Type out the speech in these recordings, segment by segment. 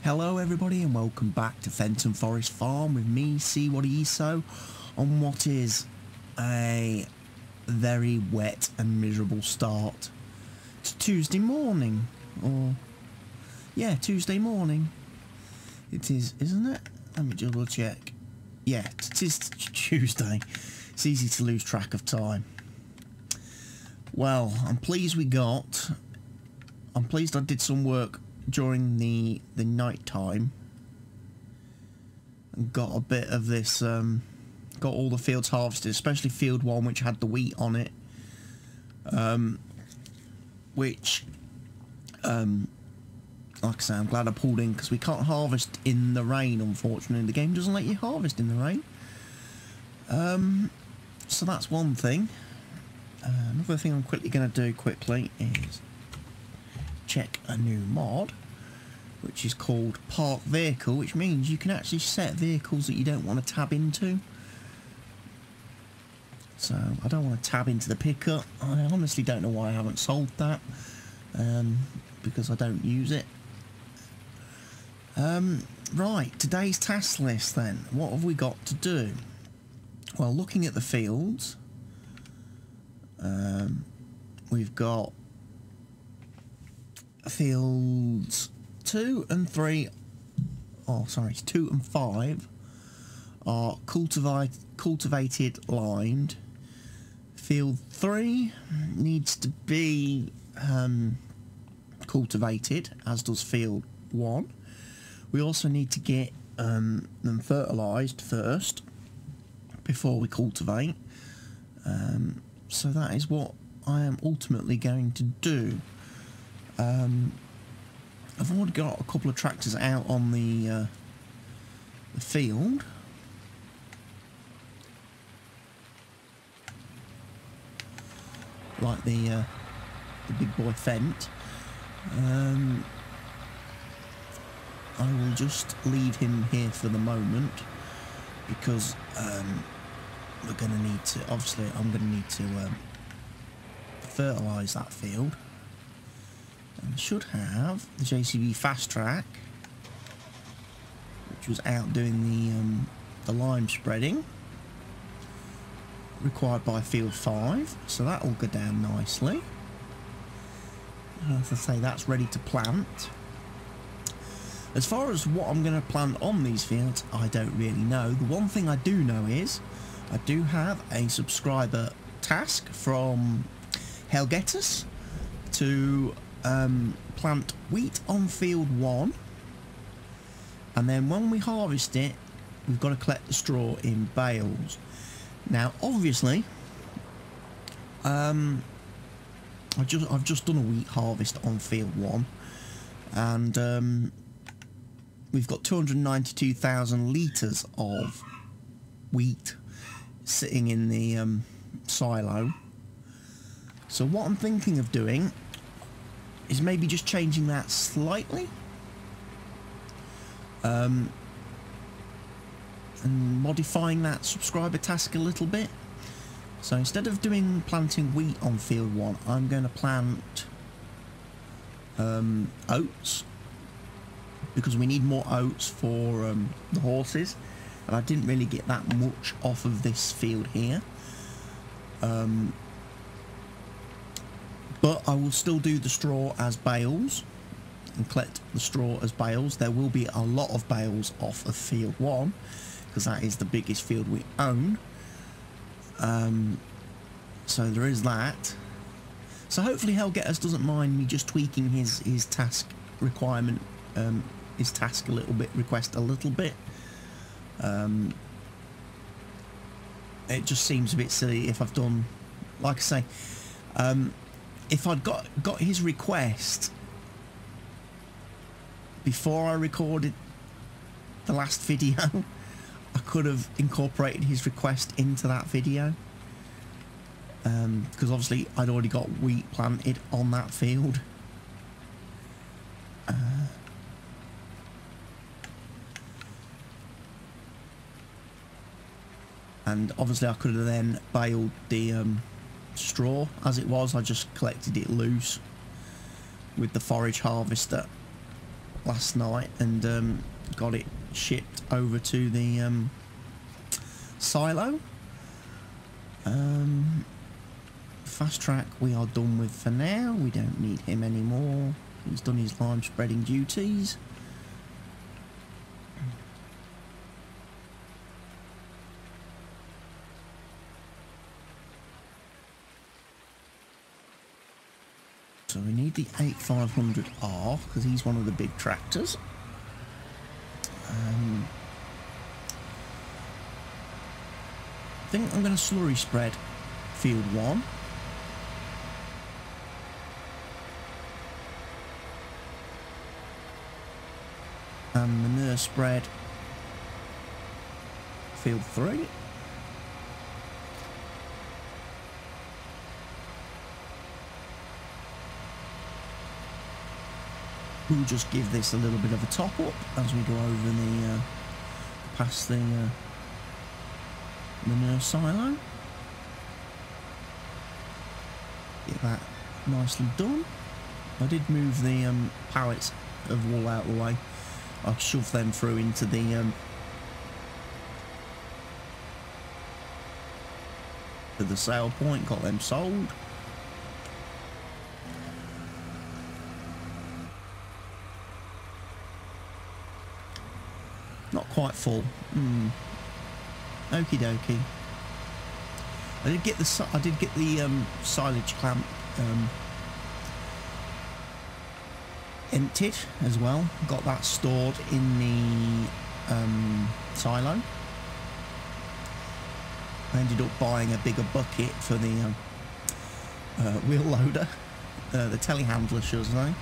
Hello everybody and welcome back to Fenton Forest Farm with me, CWATTYESO, on what is a very wet and miserable start to Tuesday morning. Or, yeah, Tuesday morning. It is, isn't it? Let me double check. Yeah, it is Tuesday. It's easy to lose track of time. Well, I'm pleased I did some work during the night time and got a bit of this, got all the fields harvested, especially field 1, which had the wheat on it, which like I say, I'm glad I pulled in, because we can't harvest in the rain, unfortunately. The game doesn't let you harvest in the rain, so that's one thing. Another thing I'm quickly going to do is check a new mod, which is called Park Vehicle, which means you can actually set vehicles that you don't want to tab into. So I don't want to tab into the pickup. I honestly don't know why I haven't sold that, because I don't use it. Right, today's task list then. What have we got to do? Well, looking at the fields, we've got fields 2 and 3, oh sorry, 2 and 5 are cultivated, lined. Field 3 needs to be cultivated, as does field 1. We also need to get them fertilised first before we cultivate. So that is what I am ultimately going to do. I've already got a couple of tractors out on the field. Like the big boy Fenton. I will just leave him here for the moment, because we're going to need to, obviously I'm going to need to fertilise that field. And I should have the JCB Fast Track, which was out doing the lime spreading, required by field 5, so that will go down nicely. As I say, that's ready to plant. As far as what I'm going to plant on these fields, I don't really know. The one thing I do know is I do have a subscriber task from CWATTYESO to plant wheat on field 1, and then when we harvest it, we've got to collect the straw in bales. Now, obviously, I've just done a wheat harvest on field 1, and we've got 292,000 litres of wheat sitting in the silo. So what I'm thinking of doing is maybe just changing that slightly, and modifying that subscriber task a little bit. So instead of planting wheat on field 1, I'm going to plant oats, because we need more oats for the horses, and I didn't really get that much off of this field here. But I will still do the straw as bales and collect the straw as bales. There will be a lot of bales off of field 1, because that is the biggest field we own. So there is that. So hopefully CWATTYESO doesn't mind me just tweaking his task requirement, his task a little bit, request a little bit. It just seems a bit silly if I've done, like I say, if I'd got his request before I recorded the last video, I could have incorporated his request into that video, because obviously I'd already got wheat planted on that field. And obviously I could have then baled the straw as it was. I just collected it loose with the forage harvester. last night and got it shipped over to the silo. Fast Track we are done with for now. We don't need him anymore. He's done his lime spreading duties. So we need the 8500R because he's one of the big tractors. I think I'm going to slurry spread field 1. And manure spread field 3. We'll just give this a little bit of a top up as we go over the past the manure silo. Get that nicely done. I did move the pallets of wool out of the way. I shoved them through into the to the sale point, got them sold. Not quite full. Okie dokie. I did get the silage clamp emptied as well. Got that stored in the silo. I ended up buying a bigger bucket for the wheel loader, the telehandler, should I say.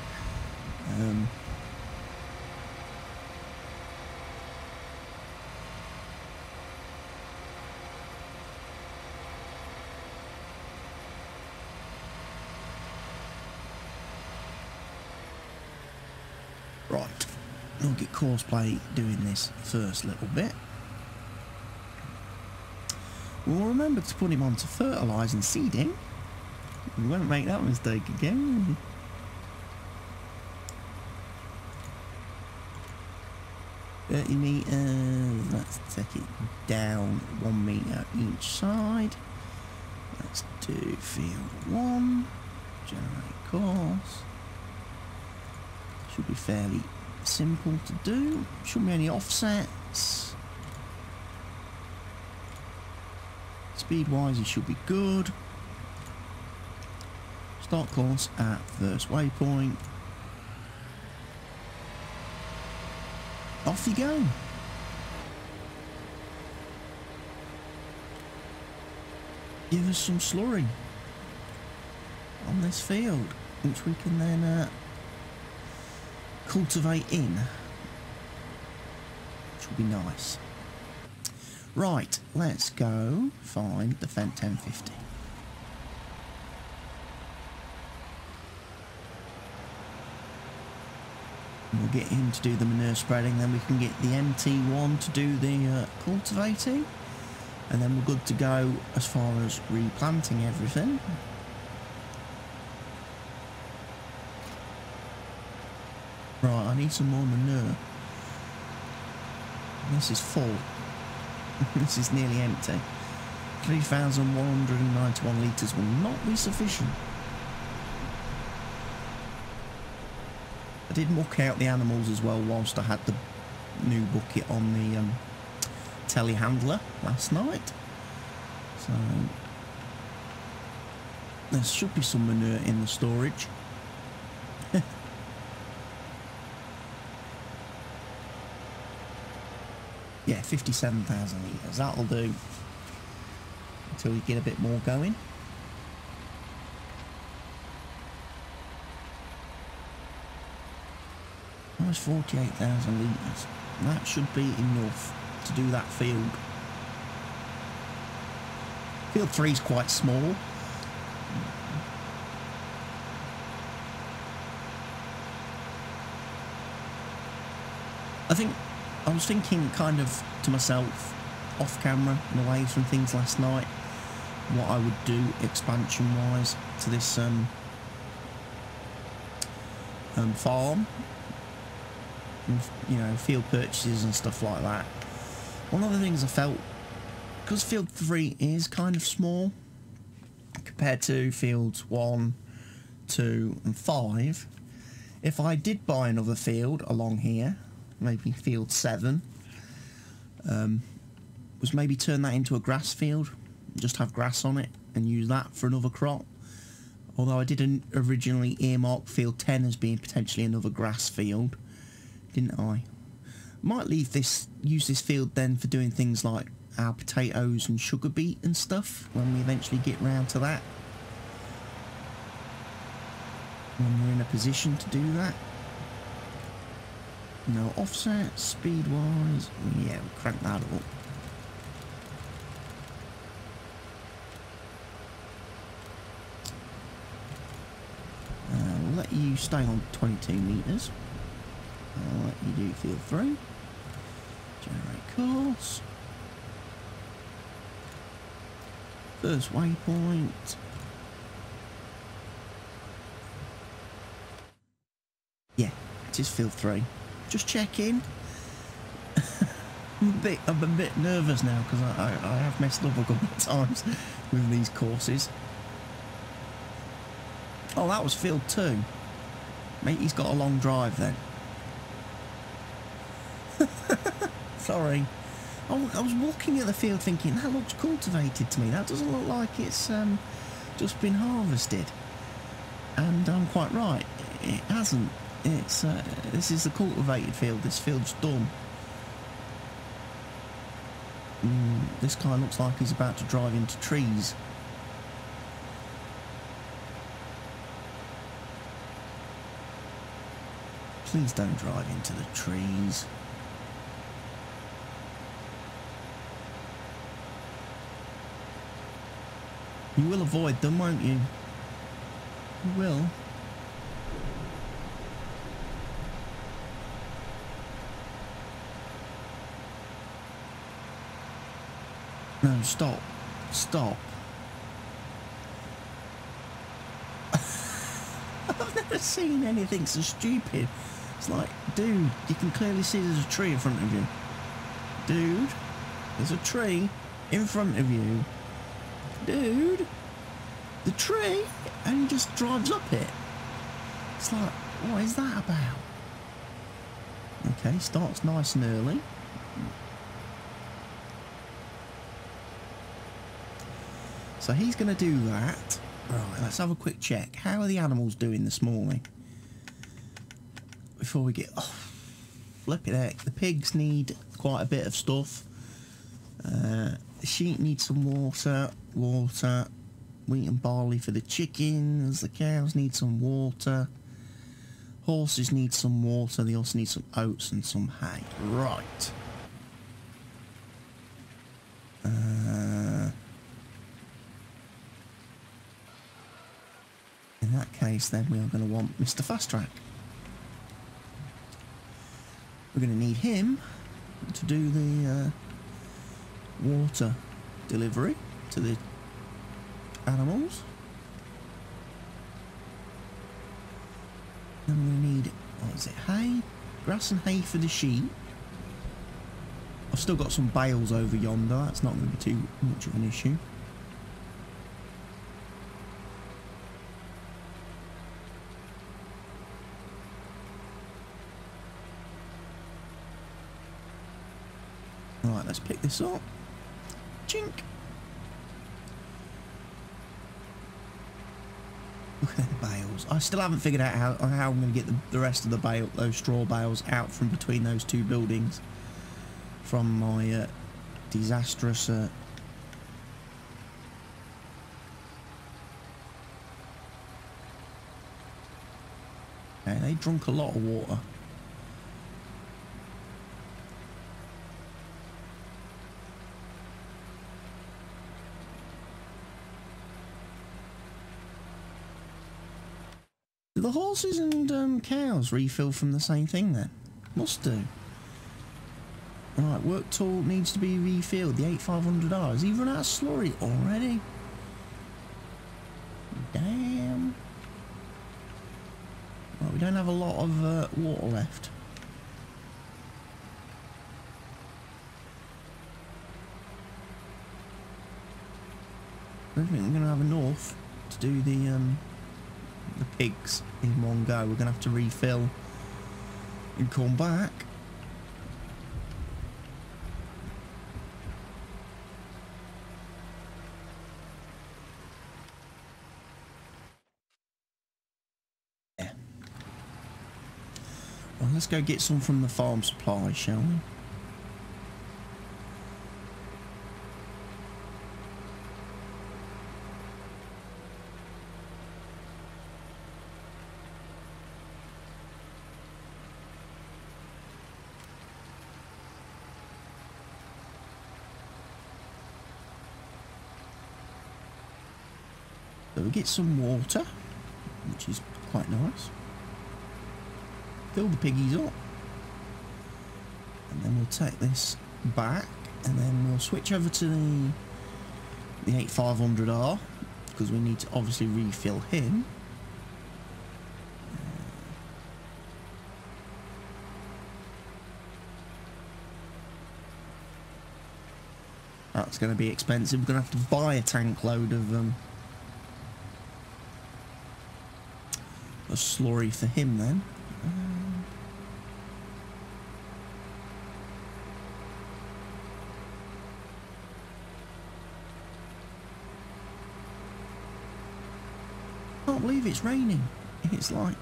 Right, I'll get Courseplay doing this first little bit. We'll remember to put him on to fertilise and seeding. We won't make that mistake again. 30 metres, let's take it down 1 metre each side. Let's do field 1, generate course. Should be fairly simple to do. Shouldn't be any offsets. Speed wise, it should be good. Start course at first waypoint. Off you go. Give us some slurry on this field, which we can then cultivate in. Which will be nice. Right, let's go find the Fenton 1050. We'll get him to do the manure spreading, then we can get the MT1 to do the cultivating, and then we're good to go as far as replanting everything. Right, I need some more manure. This is full. This is nearly empty. 3,191 litres will not be sufficient. I did muck out the animals as well whilst I had the new bucket on the telehandler last night. So there should be some manure in the storage. Yeah, 57,000 litres, that'll do until we get a bit more going. Almost 48,000 litres. That should be enough to do that field. Field 3 is quite small. I was thinking kind of to myself, off camera and away from things last night, what I would do expansion wise to this farm. and, you know, field purchases and stuff like that. One of the things I felt, because field 3 is kind of small compared to fields 1, 2 and 5, if I did buy another field along here, maybe field 7, was maybe turn that into a grass field, just have grass on it and use that for another crop. Although I didn't originally earmark field 10 as being potentially another grass field, didn't I? Might use this field then for doing things like our potatoes and sugar beet and stuff when we eventually get round to that. When we're in a position to do that. No offset, speed wise, yeah, we'll crank that up. We'll let you stay on 22 metres. I'll let you do field 3. Generate course. First waypoint. Yeah, it is field 3. Just check in. I'm a bit nervous now because I have messed up a couple of times with these courses. Oh, that was field 2. Mate, he's got a long drive then. Sorry. Oh, I was walking at the field thinking, that looks cultivated to me. That doesn't look like it's just been harvested. And I'm quite right. It hasn't. It's this is a cultivated field. This field's done. This guy looks like he's about to drive into trees. Please don't drive into the trees. You will avoid them, won't you? You will. No, stop. Stop. I've never seen anything so stupid. It's like, dude, you can clearly see there's a tree in front of you. Dude, there's a tree in front of you. Dude, the tree, and he just drives up it. It's like, what is that about? Okay, starts nice and early. So he's going to do that. Right, let's have a quick check. How are the animals doing this morning? Before we get... Oh, flip it heck. The pigs need quite a bit of stuff. The sheep need some water. Wheat and barley for the chickens. The cows need some water. Horses need some water. They also need some oats and some hay. Right. In that case, then we are going to want Mr. Fast Track. We're going to need him to do the water delivery to the animals. Then we're going to need, what is it, hay? Grass and hay for the sheep. I've still got some bales over yonder. That's not going to be too much of an issue. Right, let's pick this up. Chink. Look at the bales. I still haven't figured out how I'm going to get the rest of the those straw bales out from between those two buildings from my disastrous okay, they drunk a lot of water. Do the horses and cows refill from the same thing then? Must do. Right, work tool needs to be refilled. The 8500R. Has he run out of slurry already? Damn. Right, we don't have a lot of water left. don't think we're going to have enough to do the pigs in one go. We're going to have to refill and come back. Yeah. Well, let's go get some from the farm supply, shall we? So we get some water, which is quite nice. Fill the piggies up. And then we'll take this back and then we'll switch over to the 8500R because we need to obviously refill him. That's going to be expensive. We're going to have to buy a tank load of a slurry for him then. I can't believe it's raining. It's like,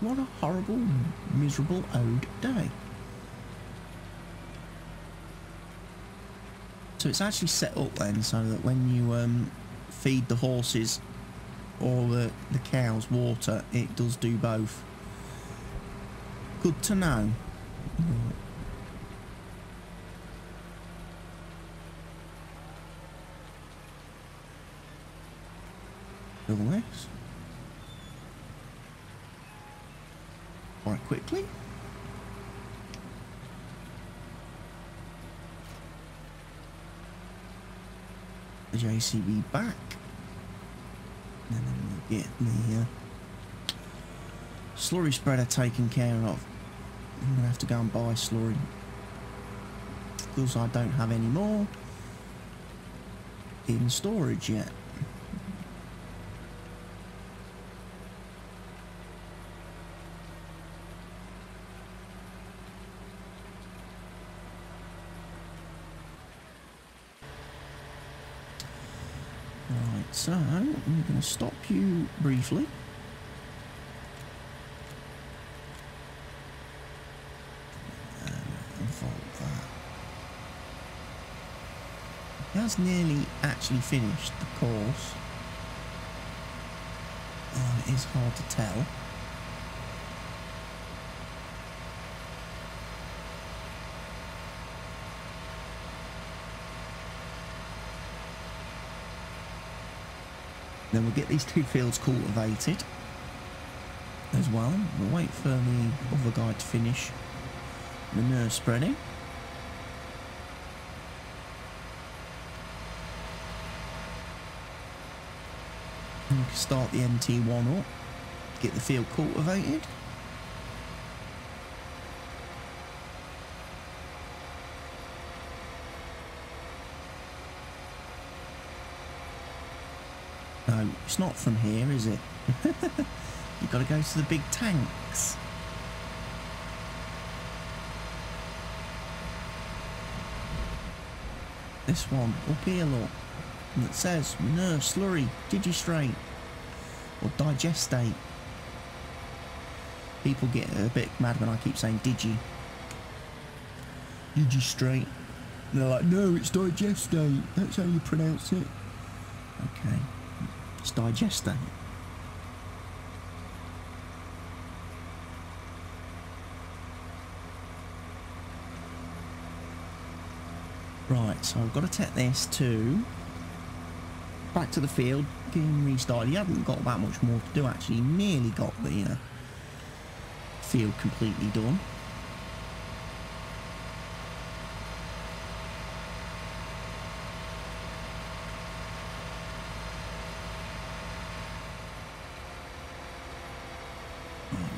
what a horrible, miserable old day. So it's actually set up then so that when you feed the horses or the cows water, it does do both. Good to know. Fill this quite quickly. The JCB back. And then we'll get the slurry spreader taken care of. I'm going to have to go and buy slurry because I don't have any more in storage yet. Right, so I'm going to stop you briefly. He has nearly actually finished the course. It is hard to tell. Then we'll get these two fields cultivated as well. We'll wait for the other guy to finish manure spreading. And we can start the MT1 up, get the field cultivated. No, it's not from here, is it? You've got to go to the big tanks. This one, up here, look. And it says manure, slurry, digistrate, or digestate. People get a bit mad when I keep saying digistrate. And they're like, no, it's digestate. That's how you pronounce it. Okay. It's digestate. Right, so I've got to take this to back to the field, get him restarted. He hadn't got that much more to do actually. He nearly got the field completely done.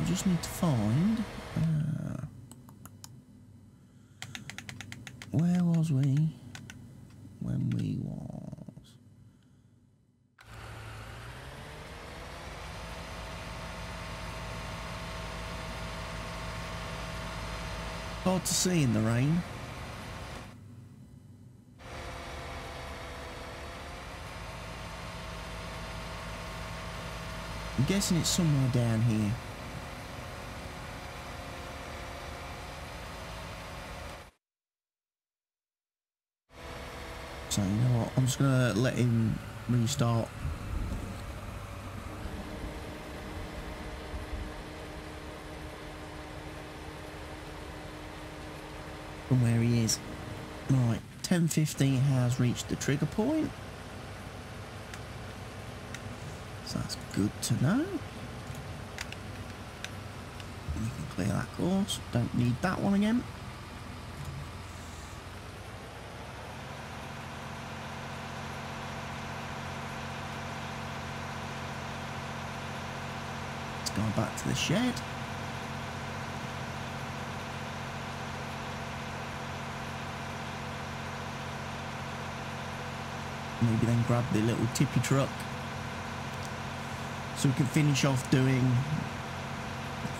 We just need to find where was we when we was hard to see in the rain. I'm guessing it's somewhere down here. So you know what, I'm just gonna let him restart. From where he is. Right, 10:15 has reached the trigger point. So that's good to know. You can clear that course. Don't need that one again. Let's go back to the shed. Maybe then grab the little tippy truck so we can finish off doing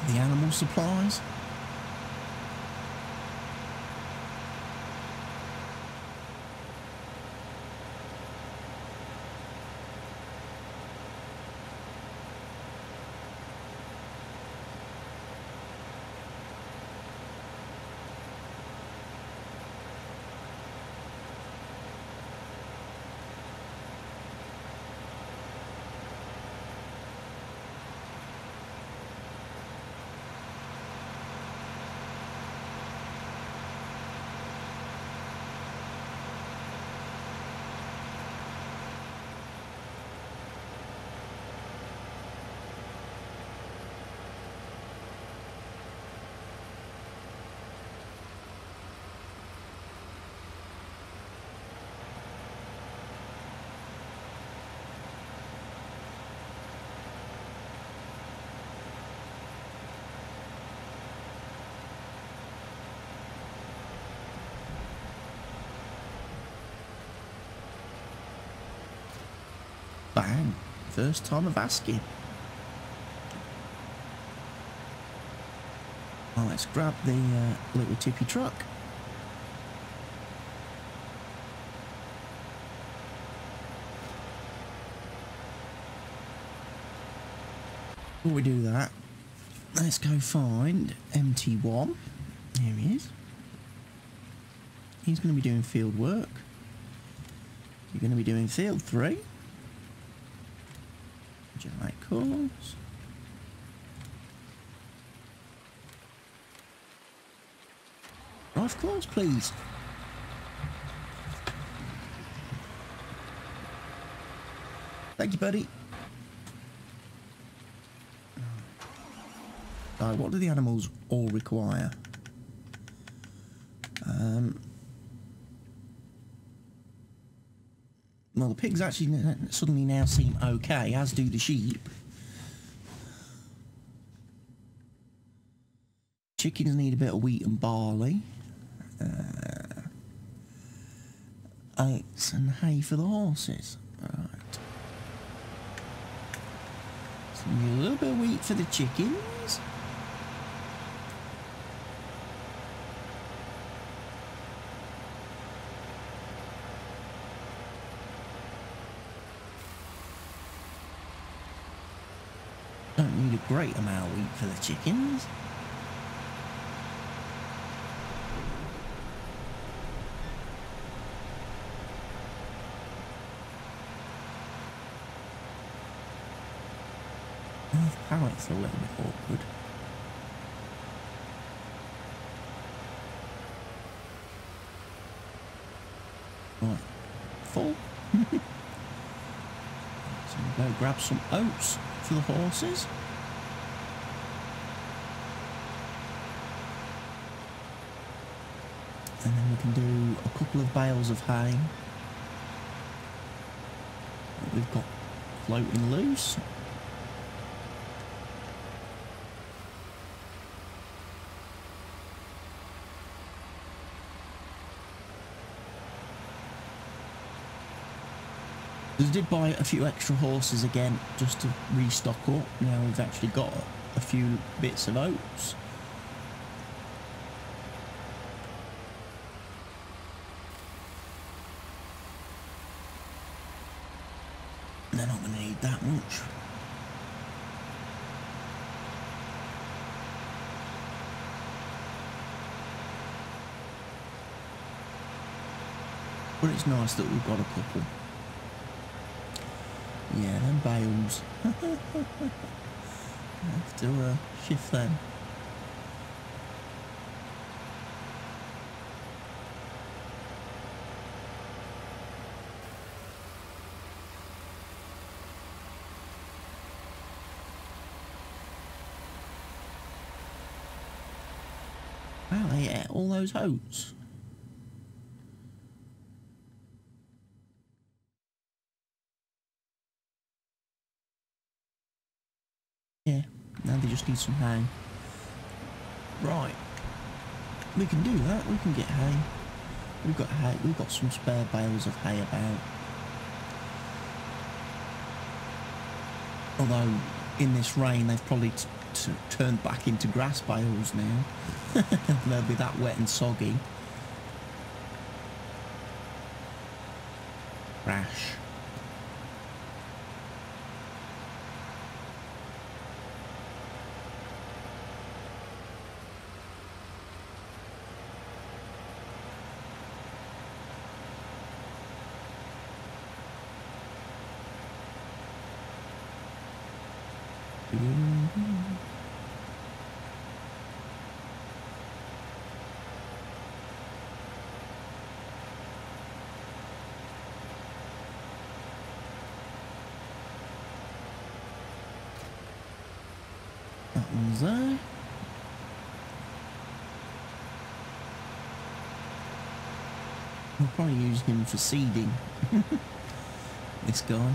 the animal supplies. Bang. First time of asking. Well, let's grab the little tippy truck. Before we do that, let's go find MT1. Here he is. He's going to be doing field work. You're going to be doing field 3. Generate course. Drive course, please. Thank you, buddy. So, what do the animals all require? Well, the pigs actually suddenly now seem okay, as do the sheep. Chickens need a bit of wheat and barley. Oats and hay for the horses. Right. So we need a little bit of wheat for the chickens. Don't need a great amount of wheat for the chickens. The pallet's a little bit awkward. Right, full. So we'll go grab some oats for the horses. And then we can do a couple of bales of hay that we've got floating loose. I did buy a few extra horses again just to restock up. Now we've actually got a few bits of oats. They're not going to need that much. But it's nice that we've got a couple. Yeah, them bales. I have to shift them. Wow, they ate all those oats. Yeah, now they just need some hay. Right. We can do that, we can get hay. We've got hay, we've got some spare bales of hay about. Although, in this rain, they've probably turned back into grass bales now. They'll be that wet and soggy. Rash. That one's there. We'll probably use him for seeding. This guy.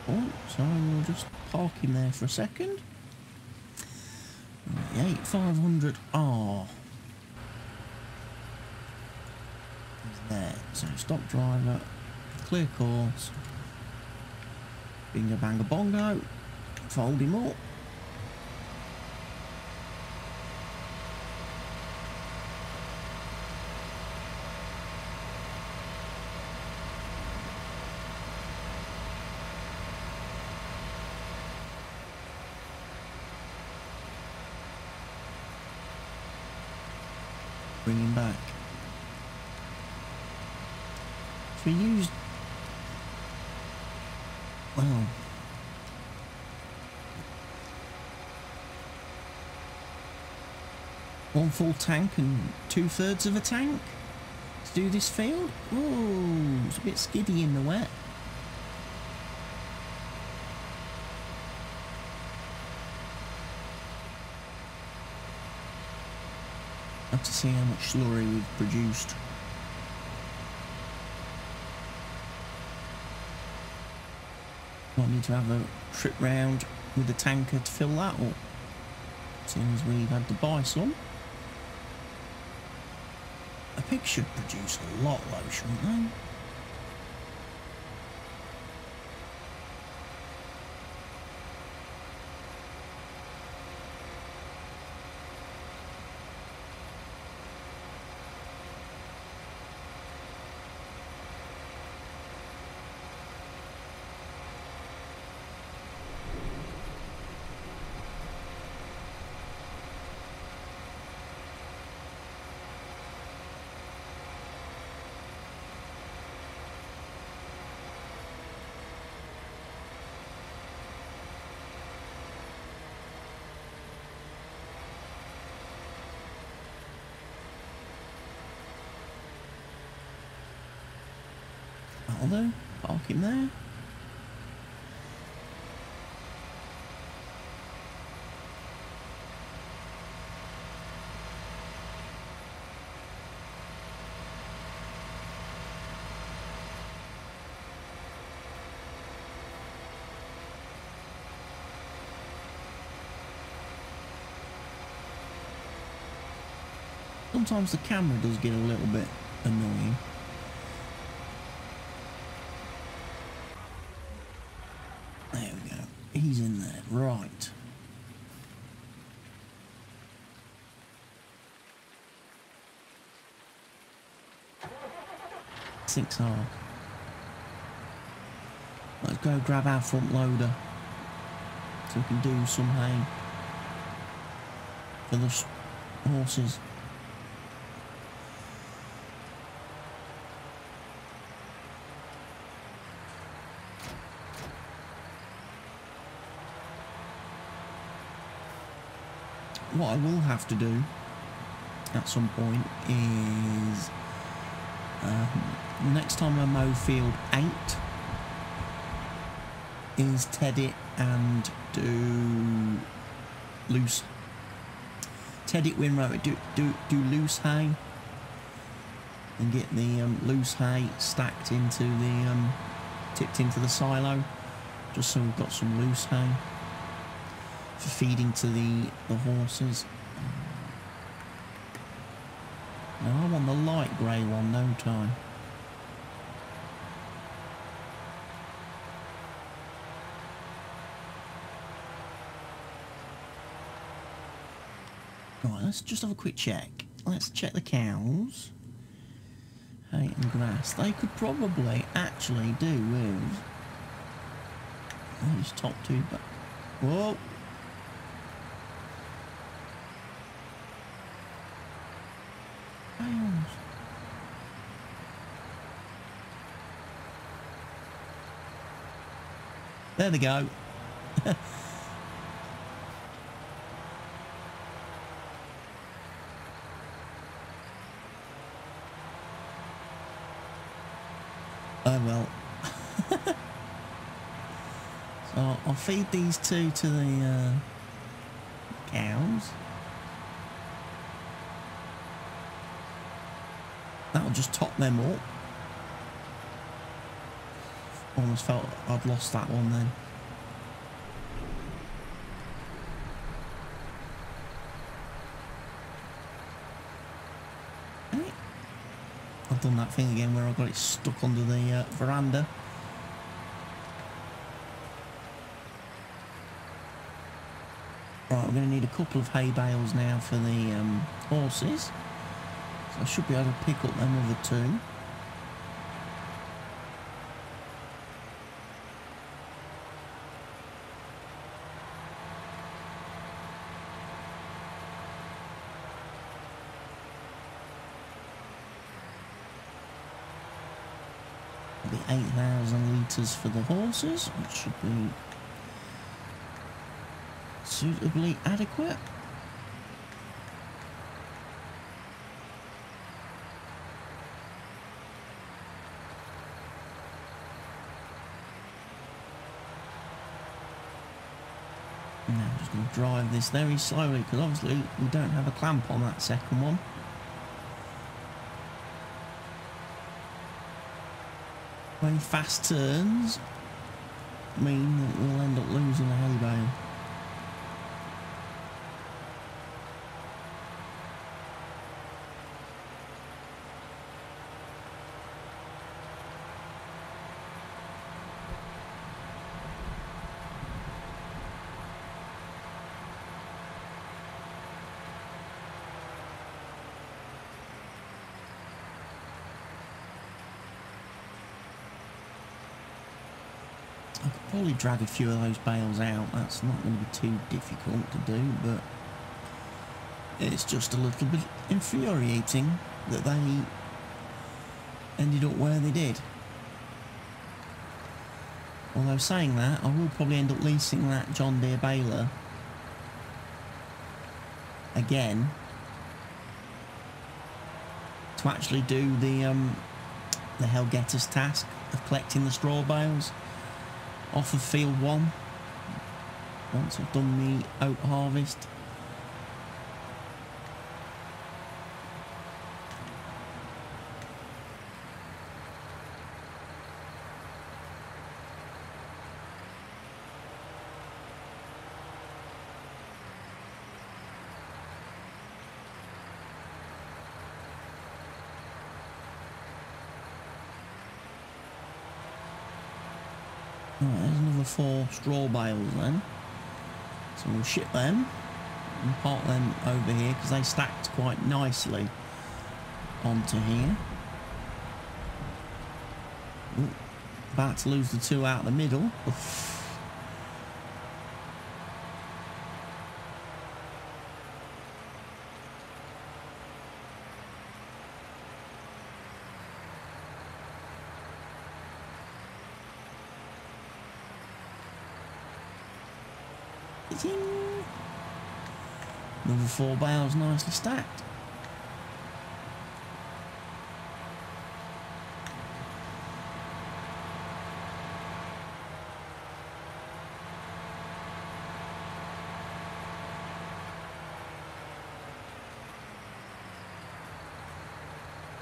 Oh, sorry, we'll just park him there for a second. 500 R. He's there. So stop driver, clear course, bingo bango bongo, fold him up. Bring him back. So we used, well, one full tank and 2/3 of a tank to do this field. Oh, it's a bit skiddy in the wet. Have to see how much slurry we've produced. Might need to have a trip round with the tanker to fill that up, seeing as we've had to buy some. A pig should produce a lot though, shouldn't they? Although, park him there. Sometimes the camera does get a little bit annoying. Ep.16. Let's go grab our front loader so we can do some hay for the horses. What I will have to do at some point is next time I mow field 8 is ted it and do loose. Ted it win row, do loose hay and get the loose hay stacked into the tipped into the silo, just so we've got some loose hay for feeding to the horses. Now I want the light grey one, don't I? Right, let's just have a quick check. Let's check the cows. Hay and grass. They could probably actually do with these top two, but whoa. There they go. Oh well. So I'll feed these two to the cows. That'll just top them up. Almost felt I'd lost that one then. Okay. I've done that thing again where I got it stuck under the veranda. Right, we're going to need a couple of hay bales now for the horses. So I should be able to pick up them other two. Be 8,000 litres for the horses, which should be suitably adequate. Now I'm just going to drive this very slowly because obviously we don't have a clamp on that second one. When fast turns mean that we'll end up losing a hay bale. I could probably drag a few of those bales out. That's not going to be too difficult to do, but it's just a little bit infuriating that they ended up where they did. Although saying that, I will probably end up leasing that John Deere baler again to actually do the Hellgetter's task of collecting the straw bales off of field 1 once I've done the oat harvest. Right, there's another 4 straw bales then. So we'll ship them and park them over here because they stacked quite nicely onto here. Ooh, about to lose the two out of the middle. Another 4 bales nicely stacked.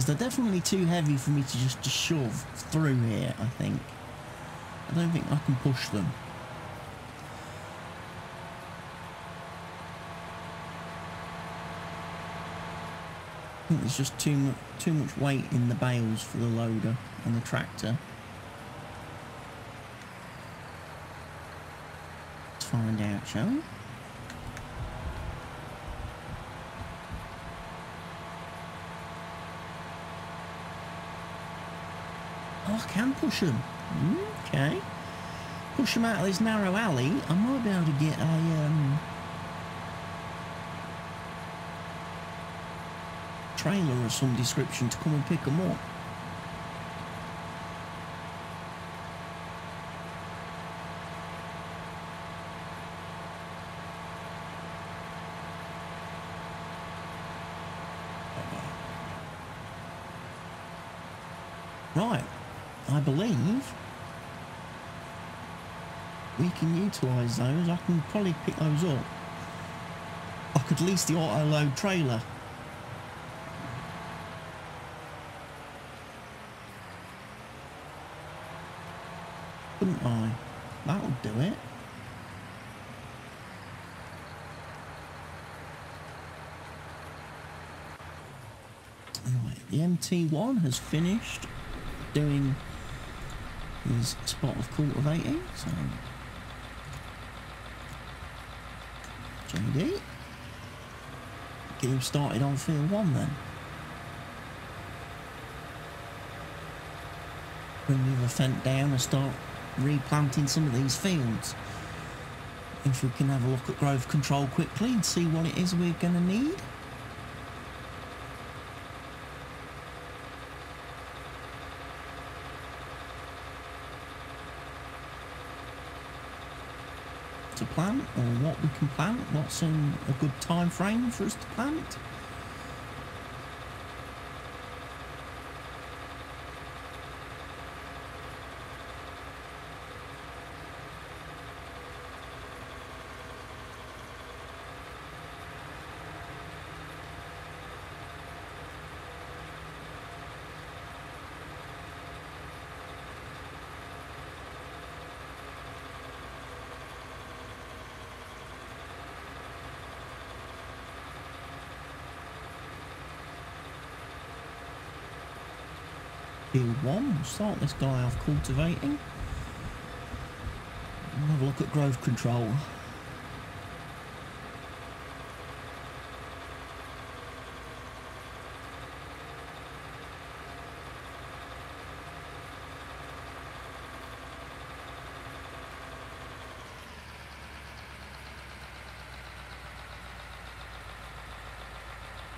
They're definitely too heavy for me to just shove through here, I think. I don't think I can push them. I think there's just too much weight in the bales for the loader and the tractor. Let's find out, shall we? Oh, I can push them. Okay. Push them out of this narrow alley. I might be able to get a trailer of some description to come and pick them up. Right. I believe we can utilise those. I can probably pick those up. I could lease the auto load trailer. Couldn't I? That'll do it. Right, the MT1 has finished doing his spot of cultivating, so JD, get him started on field 1 then. Bring the other Fenton down and start replanting some of these fields. If we can have a look at growth control quickly and see what it is we're going to need. To plant, or what we can plant, what's in a good time frame for us to plant. Field 1, we'll start this guy off cultivating. We'll have a look at growth control.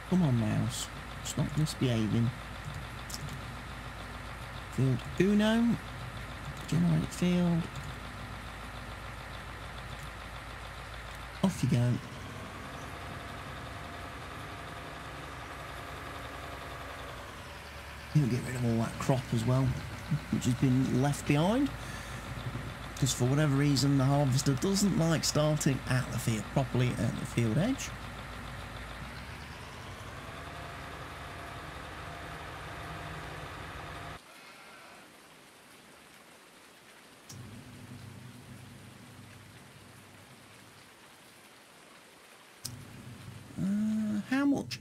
Come on, mouse. Stop misbehaving. Field Uno, generate field, off you go. You'll get rid of all that crop as well, which has been left behind, because for whatever reason the harvester doesn't like starting at the field properly at the field edge.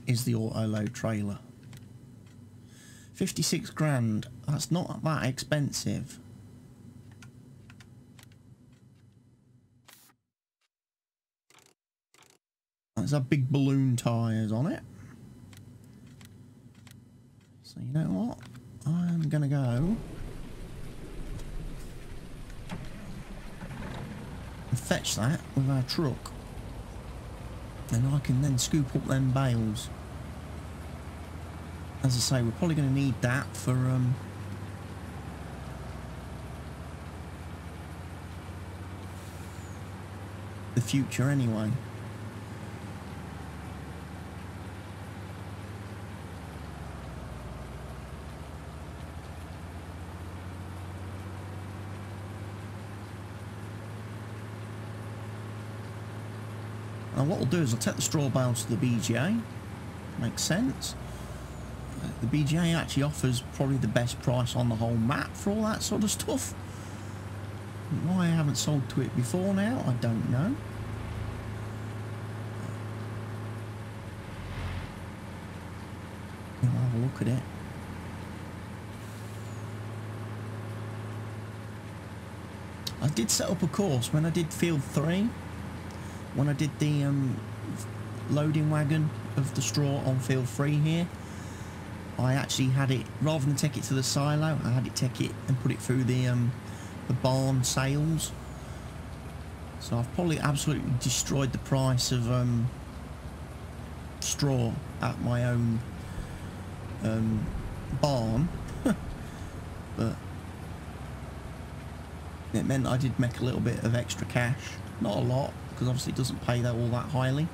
Is the auto load trailer 56 grand? That's not that expensive. There's a big balloon tyres on it, so you know what, I'm gonna go fetch that with our truck, and I can then scoop up them bales. As I say, we're probably going to need that for the future anyway. And what we'll do is I'll take the straw bales to the BGA. Makes sense. The BGA actually offers probably the best price on the whole map for all that sort of stuff. Why I haven't sold to it before now, I don't know. I'll have a look at it. I did set up a course when I did Field 3. When I did the loading wagon of the straw on Field 3 here, I actually had it, rather than take it to the silo, I had it take it and put it through the barn sales. So I've probably absolutely destroyed the price of straw at my own barn. But it meant I did make a little bit of extra cash. Not a lot, because obviously it doesn't pay that all that highly.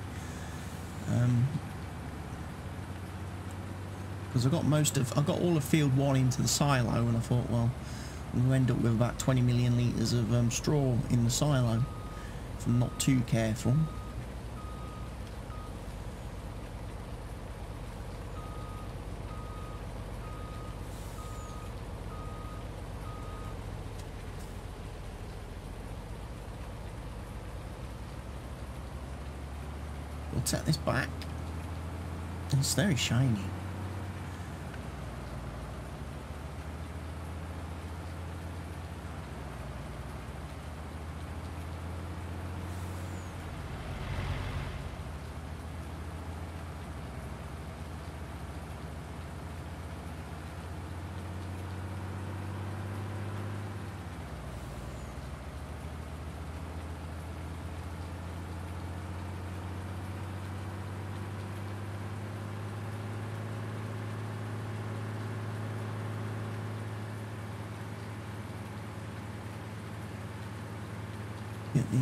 Because I got all of Field 1 into the silo, and I thought, well, we'll end up with about 20 million litres of straw in the silo if I'm not too careful. We'll take this back. It's very shiny. Get the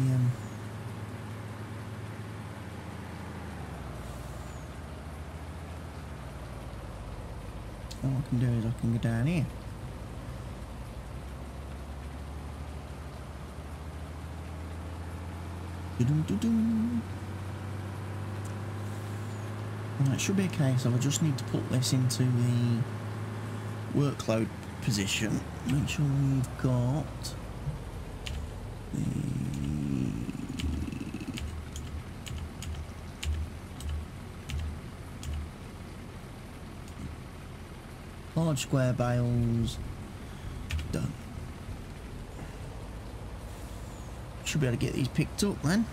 what I can do is I can go down here. Doo-doo-doo-doo. Well, it should be a case of I just need to put this into the workload position. Make sure we've got the large square bales done. Should be able to get these picked up then.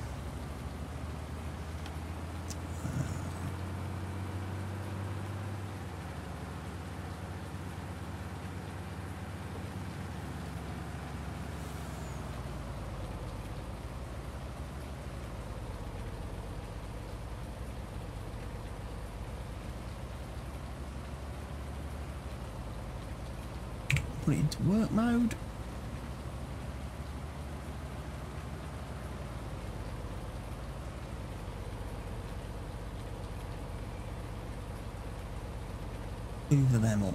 Put it into work mode. Hoover them up.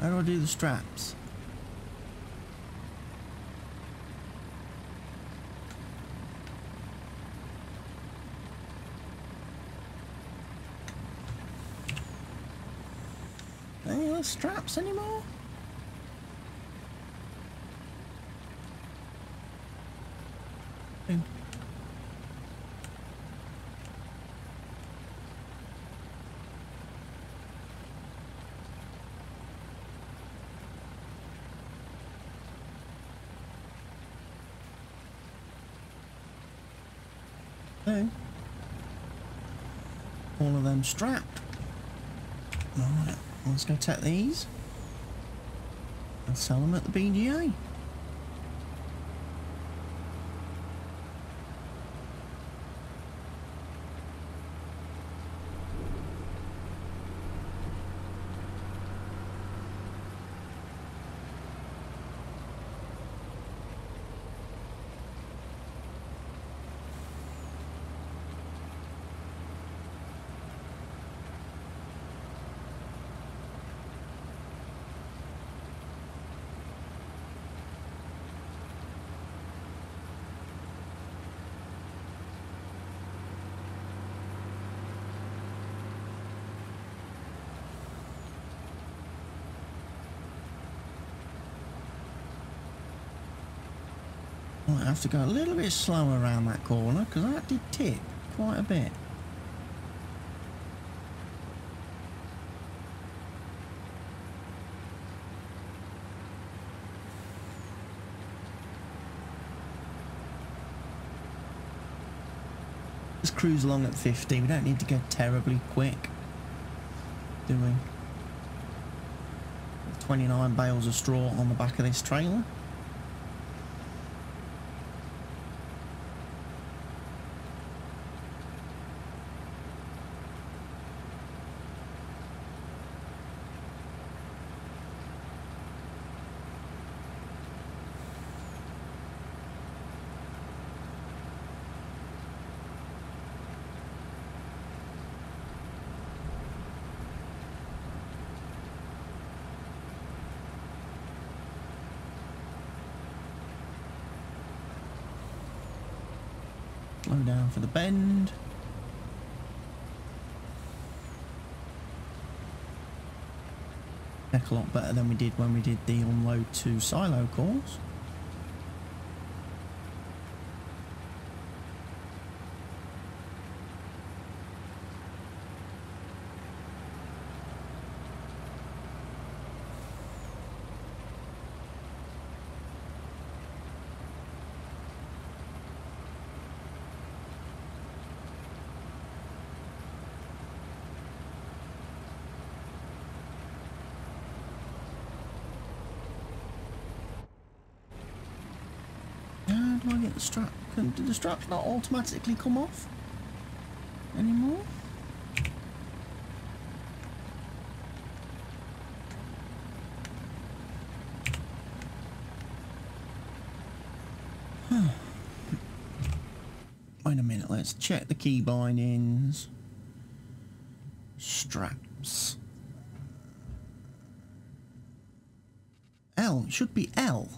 How do I do the straps? Any other straps anymore? do. All of them strapped. Right, let's go take these and sell them at the BGA. Might have to go a little bit slower around that corner because that did tip quite a bit. Let's cruise along at 50. We don't need to go terribly quick, do we? 29 bales of straw on the back of this trailer. Slow down for the bend. Heck, a lot better than we did when we did the unload to silo course. Do I get the strap? Do the straps not automatically come off anymore? Wait a minute, let's check the key bindings. Straps. L, it should be L.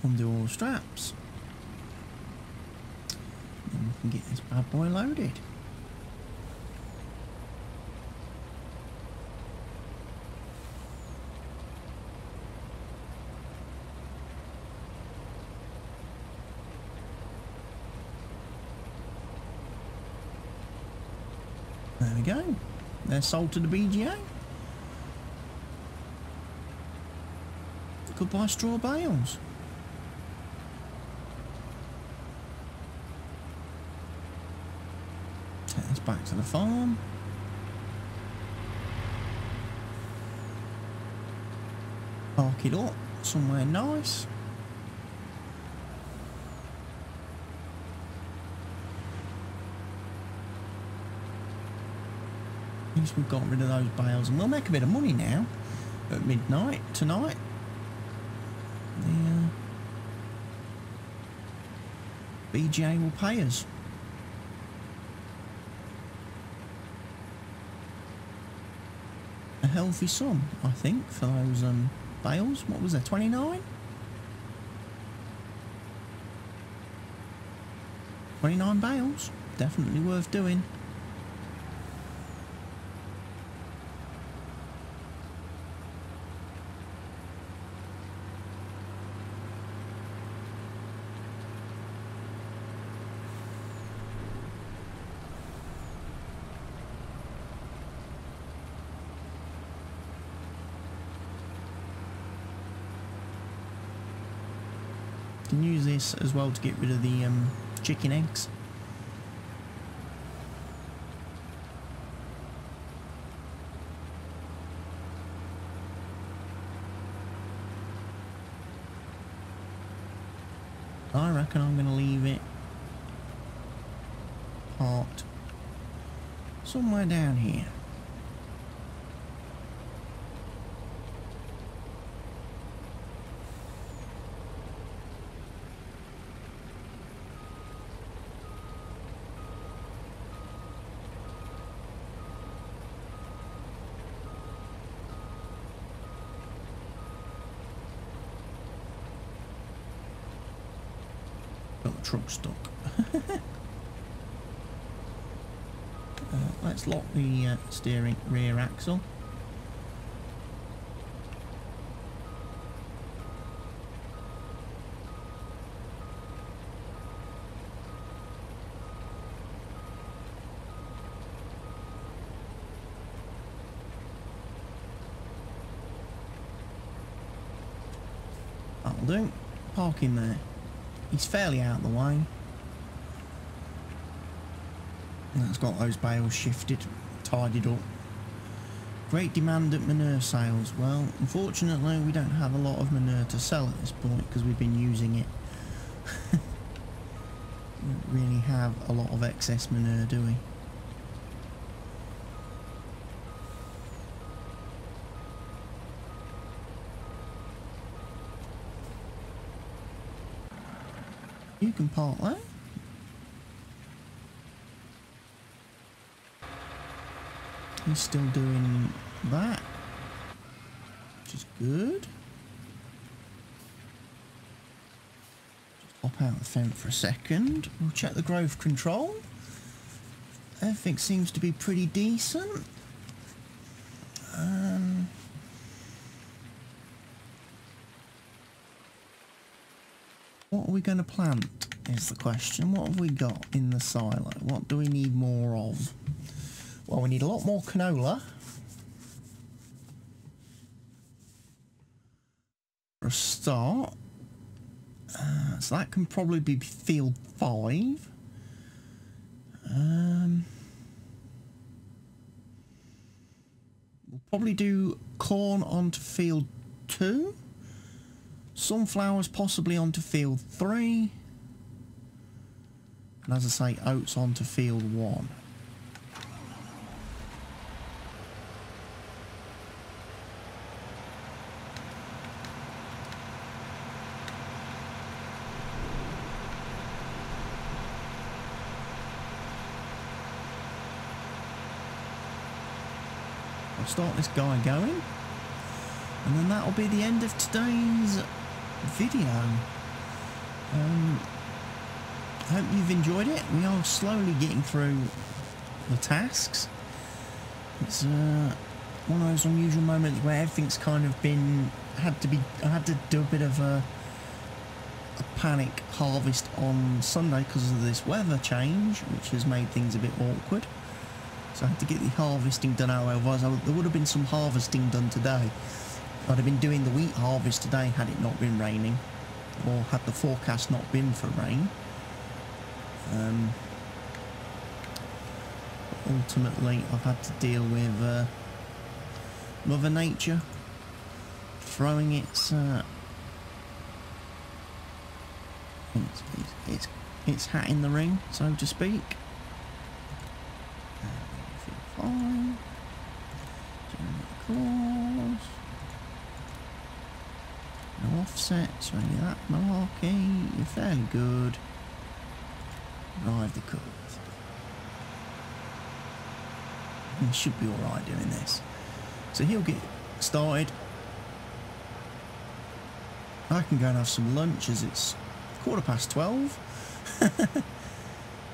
Undo all the straps. Then we can get this bad boy loaded. There we go. They're sold to the BGA. Goodbye straw bales. Take this back to the farm. Park it up somewhere nice. At least we've got rid of those bales and we'll make a bit of money now at midnight tonight. BGA will pay us. A healthy sum, I think, for those bales. What was that, 29? 29 bales. Definitely worth doing. Can use this as well to get rid of the chicken eggs. I reckon I'm going to leave it parked somewhere down here. Got the truck stuck. Let's lock the steering rear axle. That'll do. Park him there. He's fairly out of the way. That's got those bales shifted, tidied up. Great demand at manure sales. Well, unfortunately we don't have a lot of manure to sell at this point because we've been using it. We don't really have a lot of excess manure, do we? You can park there. He's still doing that, which is good. Just pop out the fence for a second. We'll check the growth control. Everything seems to be pretty decent. What are we going to plant is the question. What have we got in the silo? What do we need more of? Well, we need a lot more canola. For a start. So that can probably be field 5. We'll probably do corn onto field 2. Sunflowers possibly onto field 3. And as I say, oats onto field 1. I'll start this guy going, and then that'll be the end of today's video. I hope you've enjoyed it. We are slowly getting through the tasks. It's one of those unusual moments where everything's kind of been I had to do a bit of a panic harvest on Sunday because of this weather change, which has made things a bit awkward. So I had to get the harvesting done out, otherwise there would have been some harvesting done today. I'd have been doing the wheat harvest today had it not been raining, or had the forecast not been for rain. Ultimately, I've had to deal with Mother Nature throwing its hat in the ring, so to speak. Fine. Generate course. No offsets or any of that malarkey. You're fairly good. Drive the cart. He should be alright doing this. So he'll get started. I can go and have some lunch as it's 12:15.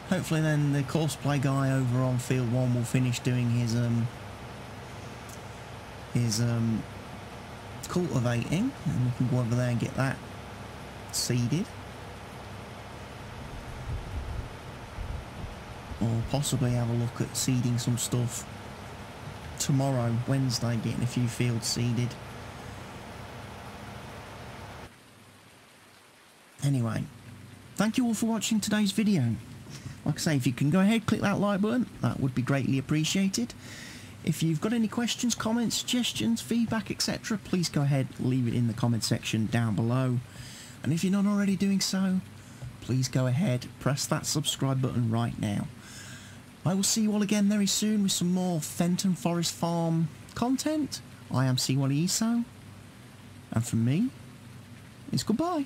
Hopefully then the courseplay guy over on field 1 will finish doing his cultivating, and we can go over there and get that seeded. Or possibly have a look at seeding some stuff tomorrow, Wednesday, getting a few fields seeded. Anyway, thank you all for watching today's video. Like I say, if you can go ahead, click that like button, that would be greatly appreciated. If you've got any questions, comments, suggestions, feedback, etc., please go ahead, leave it in the comment section down below. And if you're not already doing so, please go ahead, press that subscribe button right now. I will see you all again very soon with some more Fenton Forest Farm content. I am CWATTYESO, and from me, it's goodbye.